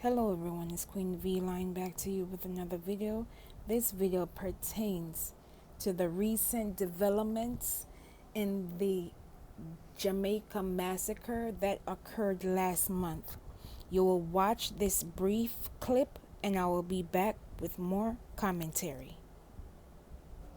Hello everyone, it's QueenVLionz back to you with another video. This video pertains to the recent developments in the Jamaica massacre that occurred last month. You will watch this brief clip and I will be back with more commentary.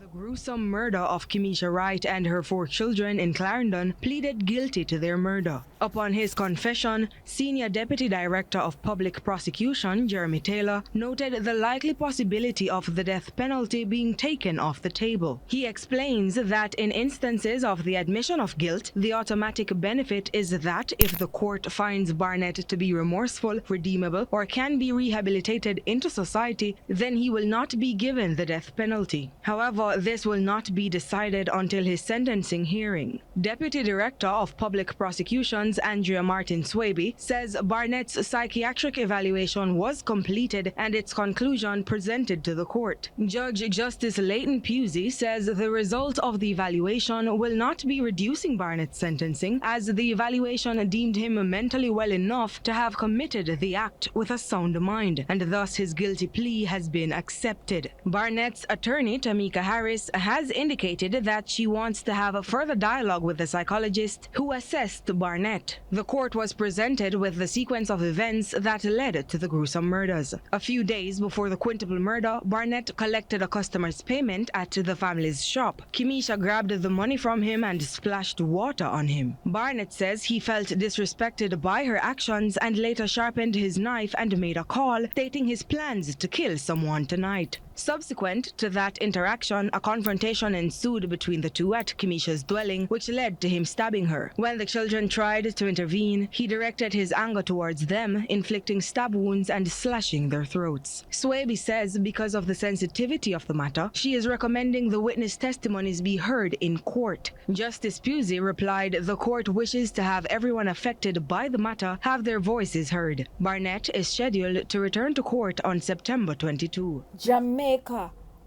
The gruesome murder of Kimeshia Wright and her 4 children in Clarendon pleaded guilty to their murder. Upon his confession, Senior Deputy Director of Public Prosecution Jeremy Taylor noted the likely possibility of the death penalty being taken off the table. He explains that in instances of the admission of guilt, the automatic benefit is that if the court finds Barnett to be remorseful, redeemable, or can be rehabilitated into society, then he will not be given the death penalty. However, this will not be decided until his sentencing hearing. Deputy Director of Public Prosecutions Andrea Martin Swaby says Barnett's psychiatric evaluation was completed and its conclusion presented to the court. Judge Justice Leighton Pusey says the result of the evaluation will not be reducing Barnett's sentencing, as the evaluation deemed him mentally well enough to have committed the act with a sound mind, and thus his guilty plea has been accepted. Barnett's attorney Tamika Harris has indicated that she wants to have a further dialogue with the psychologist who assessed Barnett. The court was presented with the sequence of events that led to the gruesome murders. A few days before the quintuple murder, Barnett collected a customer's payment at the family's shop. Kimeshia grabbed the money from him and splashed water on him. Barnett says he felt disrespected by her actions and later sharpened his knife and made a call, stating his plans to kill someone tonight. Subsequent to that interaction, a confrontation ensued between the two at Kimeshia's dwelling, which led to him stabbing her. When the children tried to intervene, he directed his anger towards them, inflicting stab wounds and slashing their throats. Swaby says because of the sensitivity of the matter, she is recommending the witness testimonies be heard in court. Justice Pusey replied the court wishes to have everyone affected by the matter have their voices heard. Barnett is scheduled to return to court on September 22. Jamaica,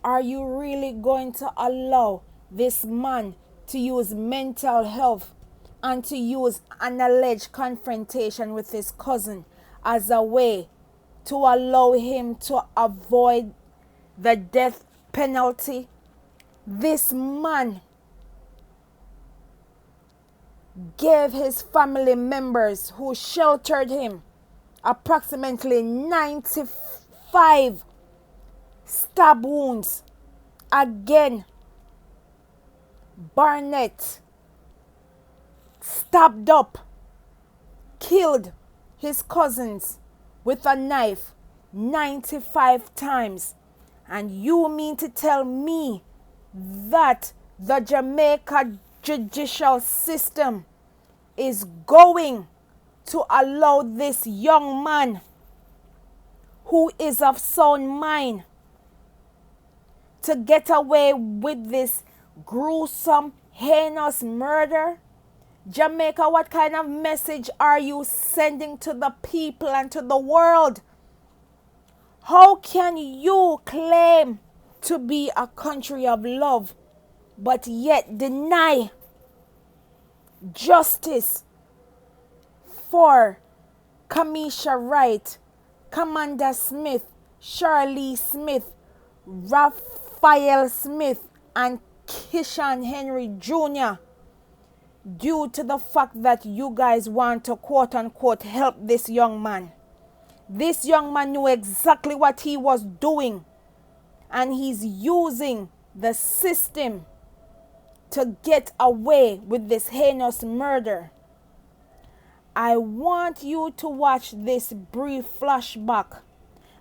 are you really going to allow this man to use mental health and to use an alleged confrontation with his cousin as a way to allow him to avoid the death penalty? This man gave his family members who sheltered him approximately 95 stab wounds. Again, Barnett stabbed up, killed his cousins with a knife 95 times. And you mean to tell me that the Jamaica judicial system is going to allow this young man who is of sound mind to get away with this gruesome, heinous murder? Jamaica, what kind of message are you sending to the people and to the world? How can you claim to be a country of love, but yet deny justice for Kimeshia Wright, Kimanda Smith, Sharalee Smith, Rafaella Smith, and Kishawn Henry Jr. due to the fact that you guys want to quote unquote help this young man? This young man knew exactly what he was doing, and he's using the system to get away with this heinous murder. I want you to watch this brief flashback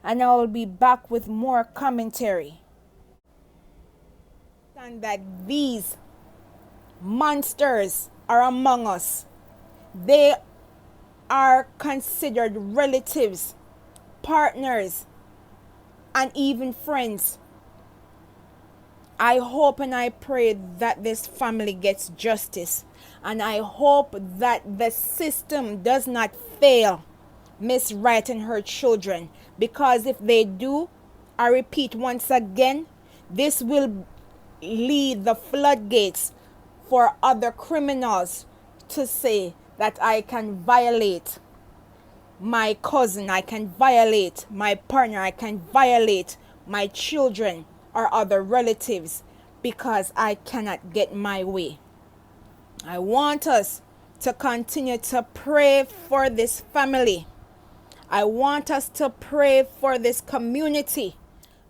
and I will be back with more commentary. And that these monsters are among us. They are considered relatives, partners, and even friends. I hope and I pray that this family gets justice. And I hope that the system does not fail Miss Wright and her children. Because if they do, I repeat once again, this will lead the floodgates for other criminals to say that I can violate my cousin, I can violate my partner, I can violate my children or other relatives because I cannot get my way. I want us to continue to pray for this family. I want us to pray for this community.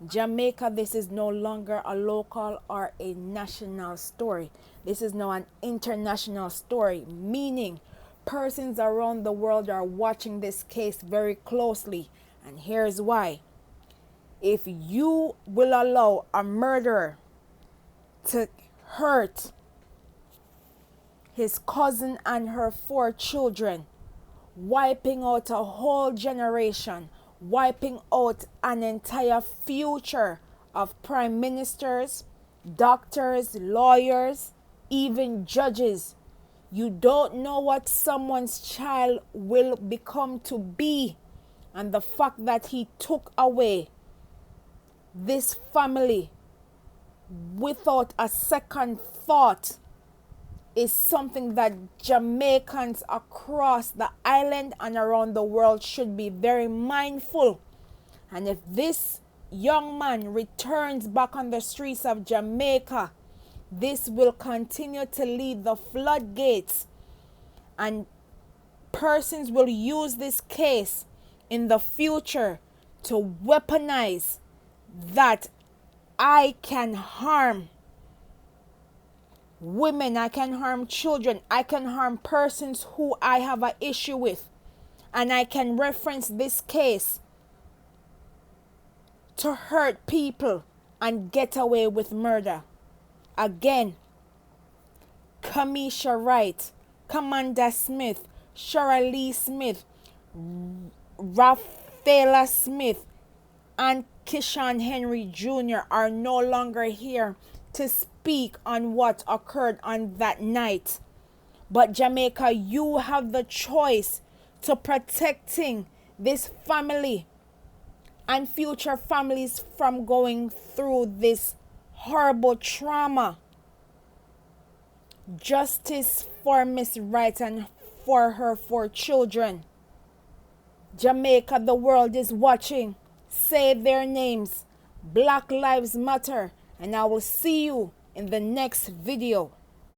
Jamaica, this is no longer a local or a national story. This is now an international story, meaning persons around the world are watching this case very closely. And here's why. If you will allow a murderer to hurt his cousin and her 4 children, wiping out a whole generation, wiping out an entire future of prime ministers, doctors, lawyers, even judges. You don't know what someone's child will become to be. And the fact that he took away this family without a second thought is something that Jamaicans across the island and around the world should be very mindful. And if this young man returns back on the streets of Jamaica, this will continue to lead the floodgates, and persons will use this case in the future to weaponize that I can harm women, I can harm children, I can harm persons who I have an issue with, and I can reference this case to hurt people and get away with murder. Again, Kimeshia Wright, Kimanda Smith, Sharalee Smith, Rafaella Smith, and Kishawn Henry Jr. are no longer here to speak on what occurred on that night. But Jamaica, you have the choice to protecting this family and future families from going through this horrible trauma. Justice for Miss Wright and for her 4 children. Jamaica, the world is watching. Say their names. Black Lives Matter. And I will see you in the next video.